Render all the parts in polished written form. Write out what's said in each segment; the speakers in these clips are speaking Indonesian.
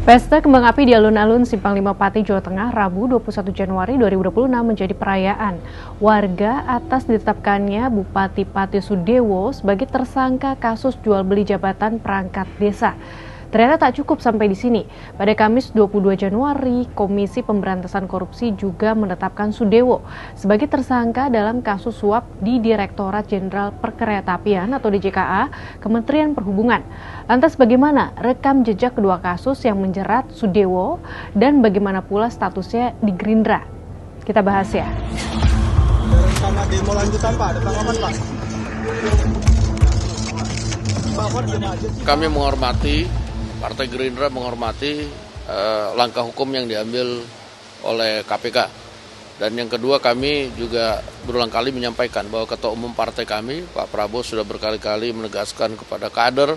Pesta Kembang Api di alun-alun Simpang 5 Pati, Jawa Tengah, Rabu 21 Januari 2026 menjadi perayaan. Warga atas ditetapkannya Bupati Pati Sudewo sebagai tersangka kasus jual beli jabatan perangkat desa. Ternyata tak cukup sampai di sini. Pada Kamis 22 Januari, Komisi Pemberantasan Korupsi juga menetapkan Sudewo sebagai tersangka dalam kasus suap di Direktorat Jenderal Perkeretaapian atau DJKA, Kementerian Perhubungan. Lantas bagaimana rekam jejak kedua kasus yang menjerat Sudewo dan bagaimana pula statusnya di Gerindra? Kita bahas ya. Rencana demo lanjutan Pak, ada tanggapan Pak? Kami menghormati, Partai Gerindra menghormati langkah hukum yang diambil oleh KPK. Dan yang kedua, kami juga berulang kali menyampaikan bahwa Ketua Umum Partai kami, Pak Prabowo, sudah berkali-kali menegaskan kepada kader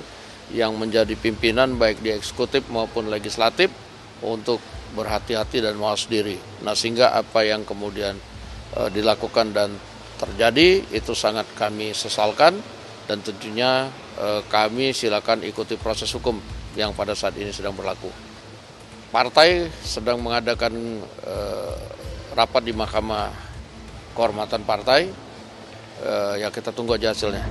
yang menjadi pimpinan baik di eksekutif maupun legislatif untuk berhati-hati dan mawas diri. Nah, sehingga apa yang kemudian dilakukan dan terjadi itu sangat kami sesalkan dan tentunya kami silakan ikuti proses hukum yang pada saat ini sedang berlaku. Partai sedang mengadakan rapat di Mahkamah Kehormatan Partai, ya kita tunggu aja hasilnya.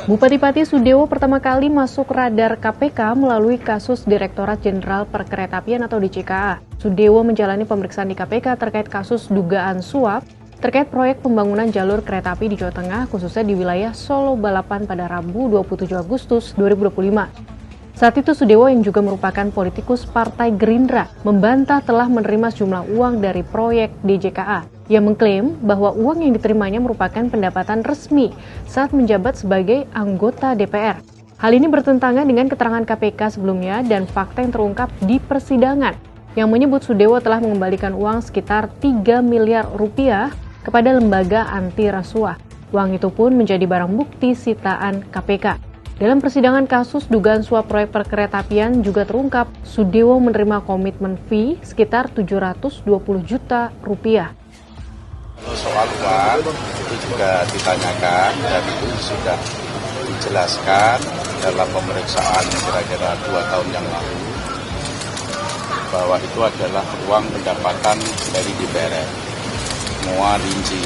Bupati Pati Sudewo pertama kali masuk radar KPK melalui kasus Direktorat Jenderal Perkeretaapian atau DJKA. Sudewo menjalani pemeriksaan di KPK terkait kasus dugaan suap terkait proyek pembangunan jalur kereta api di Jawa Tengah, khususnya di wilayah Solo Balapan pada Rabu 27 Agustus 2025. Saat itu Sudewo yang juga merupakan politikus Partai Gerindra membantah telah menerima sejumlah uang dari proyek DJKA. Ia mengklaim bahwa uang yang diterimanya merupakan pendapatan resmi saat menjabat sebagai anggota DPR. Hal ini bertentangan dengan keterangan KPK sebelumnya dan fakta yang terungkap di persidangan yang menyebut Sudewo telah mengembalikan uang sekitar 3 miliar rupiah kepada lembaga anti rasuah. Uang itu pun menjadi barang bukti sitaan KPK. Dalam persidangan kasus dugaan suap proyek perkeretaapian juga terungkap Sudewo menerima komitmen fee sekitar 720 juta rupiah. Soal uang itu juga ditanyakan dan itu sudah dijelaskan dalam pemeriksaan kira-kira 2 tahun yang lalu bahwa itu adalah uang pendapatan dari DPR. Semua rinci,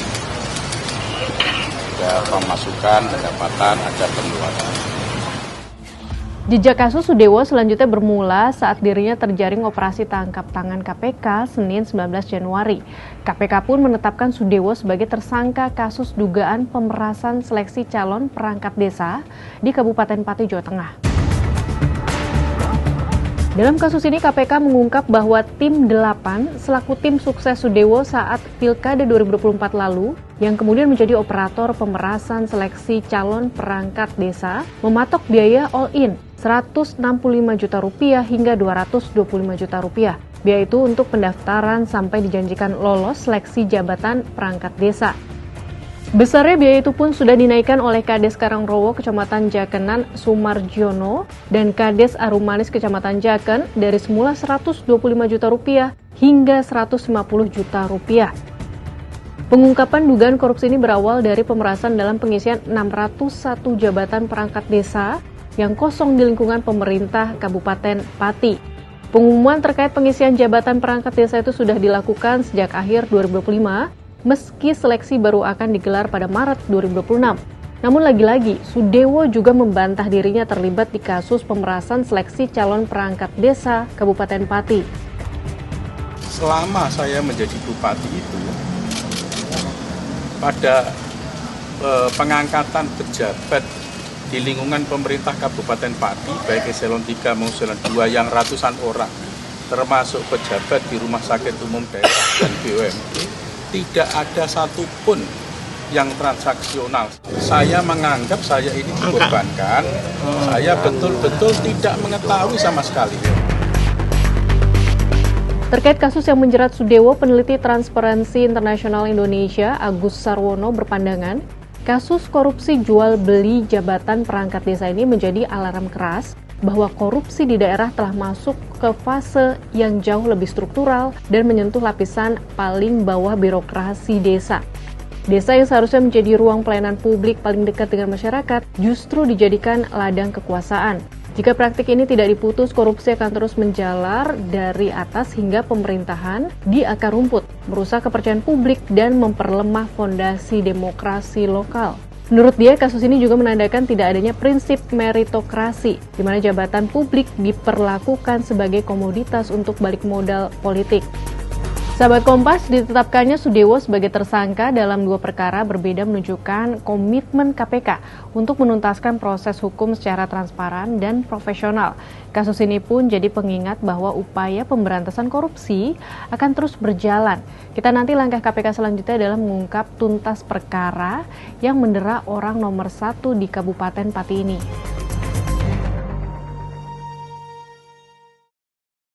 ada pemasukan, pendapatan, ada pengeluaran. Jejak kasus Sudewo selanjutnya bermula saat dirinya terjaring operasi tangkap tangan KPK Senin 19 Januari. KPK pun menetapkan Sudewo sebagai tersangka kasus dugaan pemerasan seleksi calon perangkat desa di Kabupaten Pati, Jawa Tengah. Dalam kasus ini KPK mengungkap bahwa tim 8 selaku tim sukses Sudewo saat Pilkada 2024 lalu yang kemudian menjadi operator pemerasan seleksi calon perangkat desa mematok biaya all-in 165 juta rupiah hingga 225 juta rupiah. Biaya itu untuk pendaftaran sampai dijanjikan lolos seleksi jabatan perangkat desa. Besarnya biaya itu pun sudah dinaikkan oleh Kades Karangrowo Kecamatan Jakenan Sumarjono dan Kades Arumanis Kecamatan Jaken dari semula 125 juta rupiah hingga 150 juta rupiah. Pengungkapan dugaan korupsi ini berawal dari pemerasan dalam pengisian 601 jabatan perangkat desa yang kosong di lingkungan pemerintah Kabupaten Pati. Pengumuman terkait pengisian jabatan perangkat desa itu sudah dilakukan sejak akhir 2025. Meski seleksi baru akan digelar pada Maret 2026. Namun lagi-lagi, Sudewo juga membantah dirinya terlibat di kasus pemerasan seleksi calon perangkat desa Kabupaten Pati. Selama saya menjadi bupati itu, pada pengangkatan pejabat di lingkungan pemerintah Kabupaten Pati, baik eselon 3 maupun eselon 2 yang ratusan orang, termasuk pejabat di Rumah Sakit Umum Daerah dan BUMD, tidak ada satupun yang transaksional. Saya menganggap saya ini dikorbankan, saya betul-betul tidak mengetahui sama sekali. Terkait kasus yang menjerat Sudewo, peneliti Transparansi Internasional Indonesia Agus Sarwono berpandangan, kasus korupsi jual beli jabatan perangkat desa ini menjadi alarm keras bahwa korupsi di daerah telah masuk ke fase yang jauh lebih struktural dan menyentuh lapisan paling bawah birokrasi desa. Desa yang seharusnya menjadi ruang pelayanan publik paling dekat dengan masyarakat justru dijadikan ladang kekuasaan. Jika praktik ini tidak diputus, korupsi akan terus menjalar dari atas hingga pemerintahan di akar rumput, merusak kepercayaan publik dan memperlemah fondasi demokrasi lokal. Menurut dia, kasus ini juga menandakan tidak adanya prinsip meritokrasi, di mana jabatan publik diperlakukan sebagai komoditas untuk balik modal politik. Sahabat Kompas, ditetapkannya Sudewo sebagai tersangka dalam 2 perkara berbeda menunjukkan komitmen KPK untuk menuntaskan proses hukum secara transparan dan profesional. Kasus ini pun jadi pengingat bahwa upaya pemberantasan korupsi akan terus berjalan. Kita nanti langkah KPK selanjutnya adalah mengungkap tuntas perkara yang mendera orang nomor 1 di Kabupaten Pati ini.